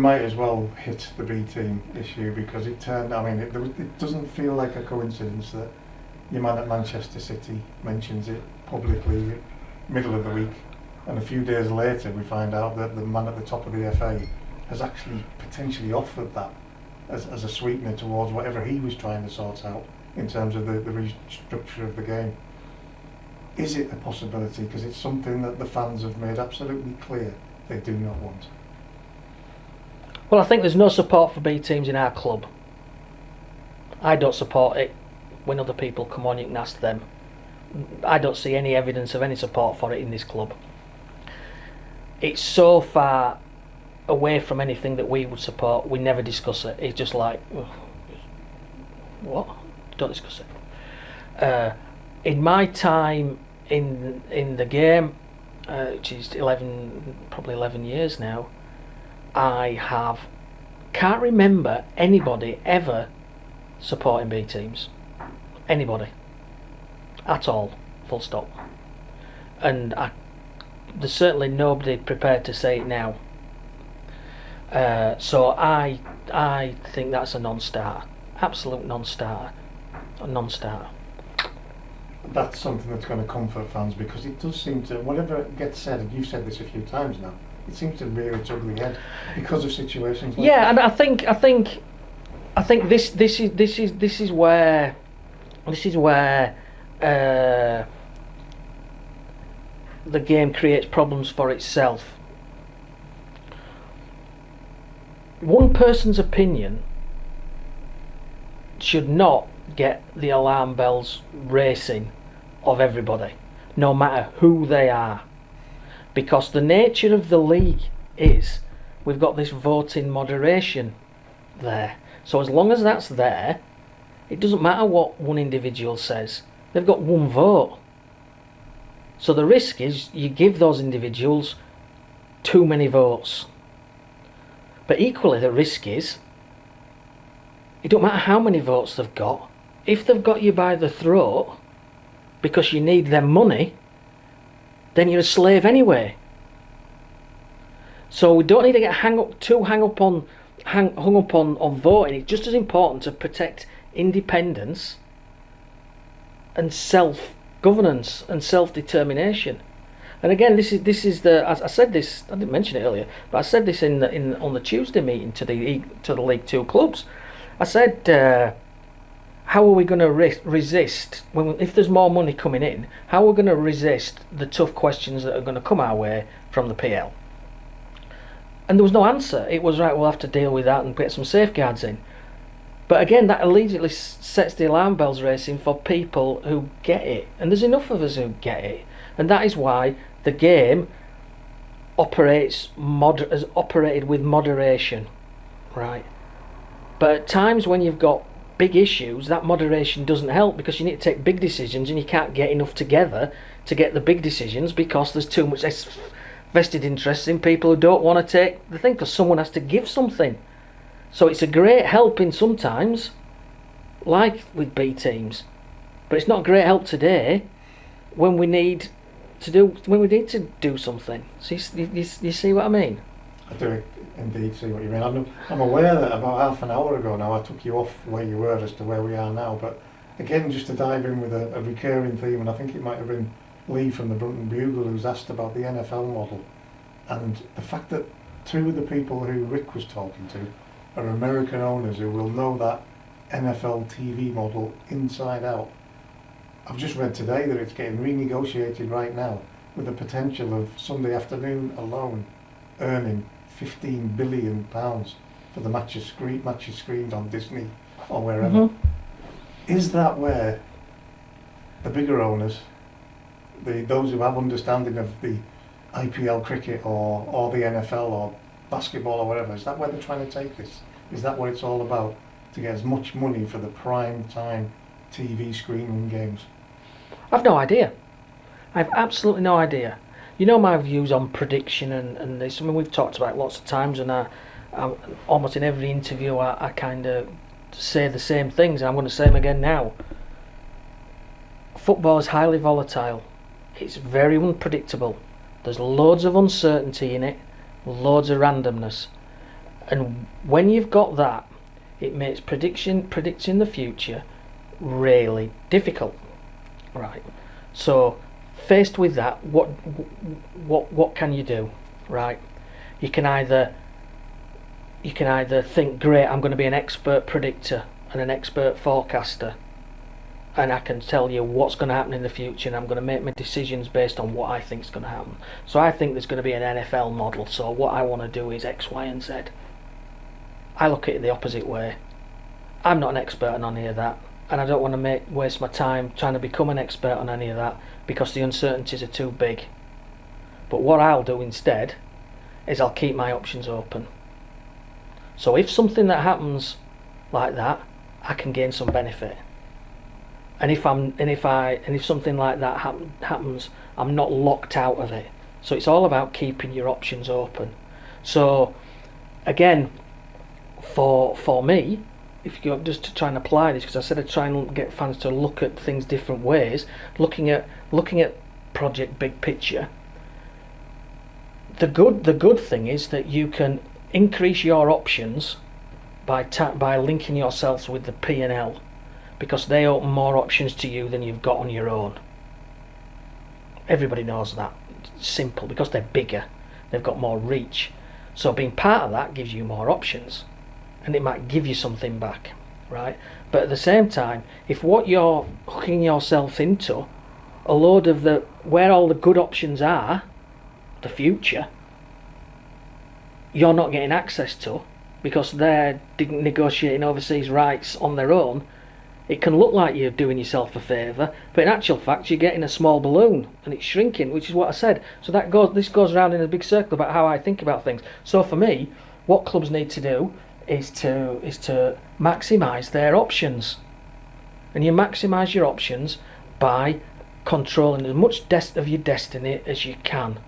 might as well hit the B team issue because it turned. I mean, it doesn't feel like a coincidence that your man at Manchester City mentions it publicly, middle of the week, and a few days later we find out that the man at the top of the FA has actually potentially offered that as a sweetener towards whatever he was trying to sort out in terms of the restructure of the game. Is it a possibility? Because it's something that the fans have made absolutely clear they do not want. Well, I think there's no support for B teams in our club. I don't support it. When other people come on, you can ask them. I don't see any evidence of any support for it in this club. It's so far away from anything that we would support, we never discuss it. It's just like, what? Don't discuss it. In my time in the game, which is probably 11 years now, I can't remember anybody ever supporting B teams. Anybody. At all. Full stop. And there's certainly nobody prepared to say it now. So I think that's a non-starter. Absolute non-starter. A non-starter. That's something that's going to comfort fans because it does seem to, whatever gets said, and you've said this a few times now, it seems to rear its ugly head because of situations like and I think this is where the game creates problems for itself. One person's opinion should not get the alarm bells racing of everybody, no matter who they are, because the nature of the league is we've got this voting moderation there. So as long as that's there, it doesn't matter what one individual says. They've got one vote. So the risk is you give those individuals too many votes. But equally the risk is it don't matter how many votes they've got. If they've got you by the throat because you need their money, then you're a slave anyway. So we don't need to get hung up on voting. It's just as important to protect independence and self-governance and self-determination. And again, this is the, as I said this, I didn't mention it earlier, but I said this on the Tuesday meeting to the League Two clubs. I said, how are we going to resist if there's more money coming in? How are we going to resist the tough questions that are going to come our way from the PL? And there was no answer. It was right. We'll have to deal with that and get some safeguards in. But again, that immediately sets the alarm bells racing for people who get it, and there's enough of us who get it, and that is why the game has operated with moderation, right? But at times when you've got big issues, that moderation doesn't help because you need to take big decisions, and you can't get enough together to get the big decisions because there's too much vested interest in people who don't want to take the thing because someone has to give something. So it's a great help in sometimes, like with B teams, but it's not great help today when we need to do something. So you see what I mean? I do indeed see what you mean. I'm aware that about half an hour ago now I took you off where you were as to where we are now, but again, just to dive in with a recurring theme, and I think it might have been Lee from the Brunton Bugle who's asked about the NFL model, and the fact that two of the people who Rick was talking to are American owners who will know that NFL TV model inside out. I've just read today that it's getting renegotiated right now with the potential of Sunday afternoon alone earning £15 billion for the matches screened on Disney or wherever. Mm-hmm. Is that where the bigger owners, those who have understanding of the IPL cricket or the NFL or basketball or whatever, is that where they're trying to take this? Is that what it's all about? To get as much money for the prime time TV screening games? I've no idea. I've absolutely no idea. You know my views on prediction and this. I mean, we've talked about it lots of times, and I almost in every interview I kind of say the same things, and I'm going to say them again now. Football is highly volatile. It's very unpredictable. There's loads of uncertainty in it, loads of randomness. And when you've got that, it makes predicting the future really difficult, right? So faced with that, what can you do, right? You can either think, great, I'm going to be an expert predictor and an expert forecaster, and I can tell you what's going to happen in the future, and I'm going to make my decisions based on what I think is going to happen. So I think there's going to be an NFL model, so what I want to do is X, Y and Z. I look at it the opposite way. I'm not an expert on any of that, and I don't want to waste my time trying to become an expert on any of that because the uncertainties are too big. But what I'll do instead is I'll keep my options open. So if something that happens like that, I can gain some benefit. And if something like that happens, I'm not locked out of it. So it's all about keeping your options open. So again, for me, if you just to try and apply this, because I said I'd try and get fans to look at things different ways, looking at project big picture. The good thing is that you can increase your options by linking yourselves with the P&L, because they open more options to you than you've got on your own. Everybody knows that. It's simple, because they're bigger, they've got more reach. So being part of that gives you more options, and it might give you something back, right? But at the same time, if what you're hooking yourself into, a load of where all the good options are, the future, you're not getting access to because they're negotiating overseas rights on their own, it can look like you're doing yourself a favour, but in actual fact you're getting a small balloon and it's shrinking, which is what I said. So this goes around in a big circle about how I think about things. So for me, what clubs need to do is to maximise their options, and you maximise your options by controlling as much of your destiny as you can,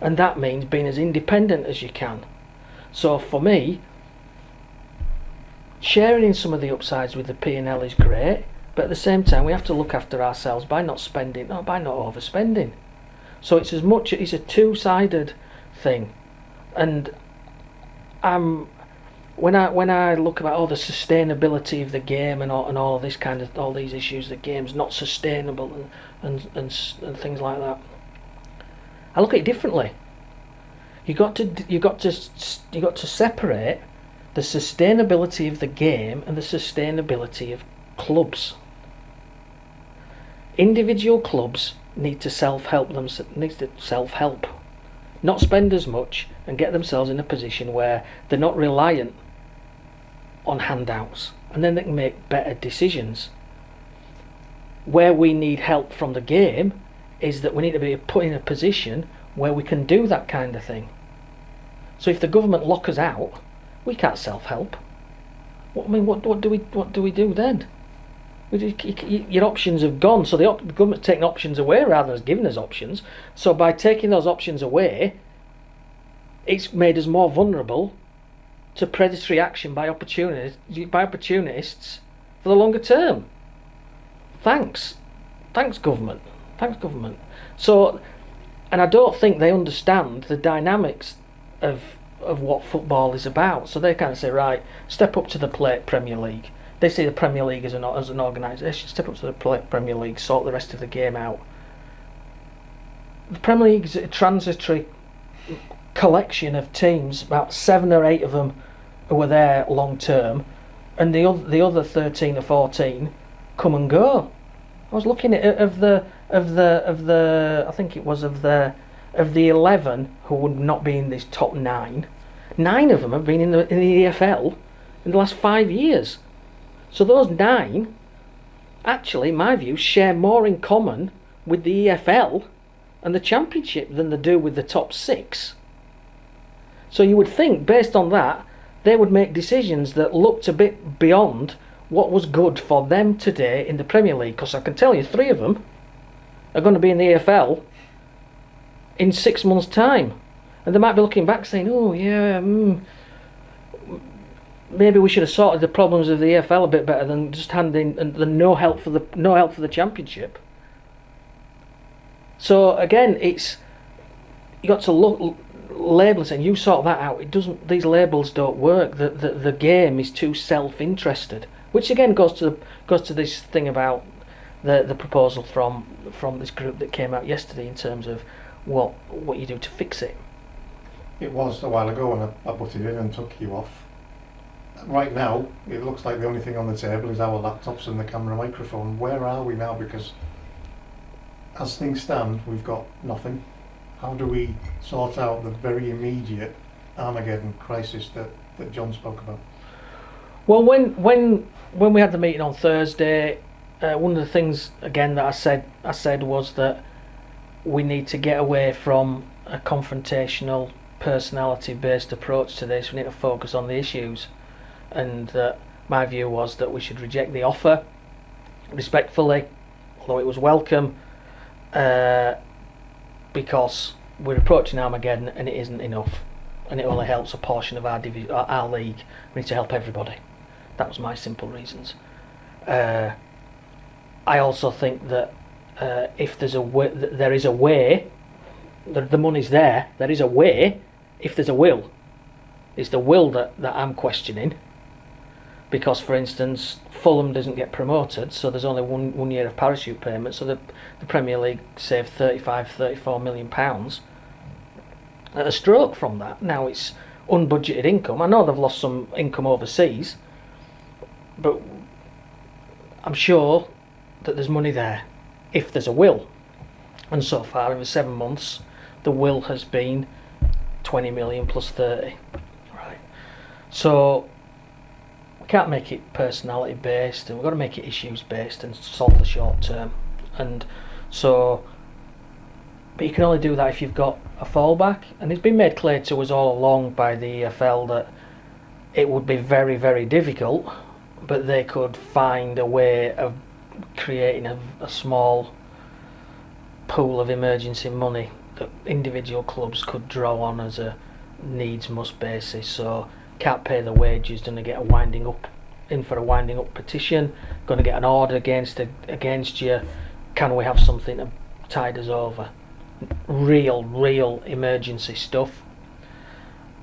and that means being as independent as you can. So for me, sharing in some of the upsides with the P&L is great, but at the same time we have to look after ourselves by not overspending. So it's a two-sided thing. And when I look about the sustainability of the game and all this kind of all these issues, the game's not sustainable and things like that, I look at it differently. You got to separate the sustainability of the game and the sustainability of clubs. Individual clubs need to self-help, not spend as much and get themselves in a position where they're not reliant on handouts, and then they can make better decisions. Where we need help from the game is that we need to be put in a position where we can do that kind of thing. So if the government lock us out, we can't self-help. What do we do then? Your options have gone, so the government's taking options away rather than giving us options. So by taking those options away, it's made us more vulnerable to predatory action by opportunists for the longer term. Thanks government. So, and I don't think they understand the dynamics of what football is about. So they kind of say, right, step up to the plate, Premier League. They see the Premier League as an organisation. Step up to the plate, Premier League, sort the rest of the game out. The Premier League is a transitory collection of teams, about 7 or 8 of them who were there long term, and the other 13 or 14 come and go. I was looking at of the I think it was of the 11 who would not be in this top 9 of them have been in the EFL in the last 5 years. So those 9 actually, in my view, share more in common with the EFL and the Championship than they do with the top 6. So you would think, based on that, they would make decisions that looked a bit beyond what was good for them today in the Premier League. Because I can tell you, 3 of them are going to be in the EFL in 6 months' time, and they might be looking back saying, "Oh yeah, maybe we should have sorted the problems of the EFL a bit better than just handing the no help for the Championship." So again, you got to labels and you sort that out. It doesn't. These labels don't work. The game is too self-interested, which again goes to this thing about the proposal from this group that came out yesterday in terms of what you do to fix it. It was a while ago when I butted in and took you off. Right now, it looks like the only thing on the table is our laptops and the camera microphone. Where are we now? Because as things stand, we've got nothing. How do we sort out the very immediate Armageddon crisis that John spoke about? Well, when we had the meeting on Thursday, one of the things again that I said was that we need to get away from a confrontational, personality-based approach to this. We need to focus on the issues, and my view was that we should reject the offer respectfully, although it was welcome, because we're approaching Armageddon and it isn't enough, and it only helps a portion of our league. We need to help everybody. That was my simple reasons. I also think that if there's there is a way, the money's there. There is a way. If there's a will, it's the will that I'm questioning. Because, for instance, Fulham doesn't get promoted, so there's only one year of parachute payment. So the Premier League saved £34 million at a stroke from that. Now it's unbudgeted income. I know they've lost some income overseas, but I'm sure that there's money there if there's a will. And so far, in the 7 months, the will has been 20 million plus 30. Right. So we can't make it personality based, and we've got to make it issues based and solve the short term. And so, but you can only do that if you've got a fallback. And it's been made clear to us all along by the EFL that it would be very, very difficult, but they could find a way of creating a small pool of emergency money that individual clubs could draw on as a needs must basis. So can't pay the wages, going to get a winding up petition, going to get an order against you. Can we have something to tide us over? Real emergency stuff.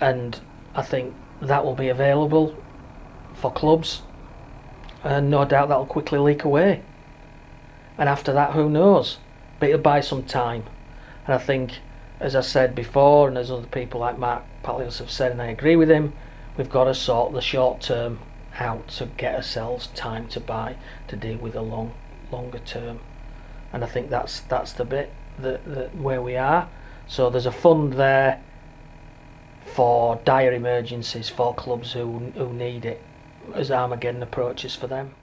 And I think that will be available for clubs, and no doubt that'll quickly leak away. And after that, who knows? But it'll buy some time. And I think, as I said before, and as other people like Mark Palios have said, and I agree with him, we've got to sort the short term out to get ourselves time to buy to deal with the longer term. And I think that's the bit that where we are. So there's a fund there for dire emergencies for clubs who need it as Armageddon approaches for them.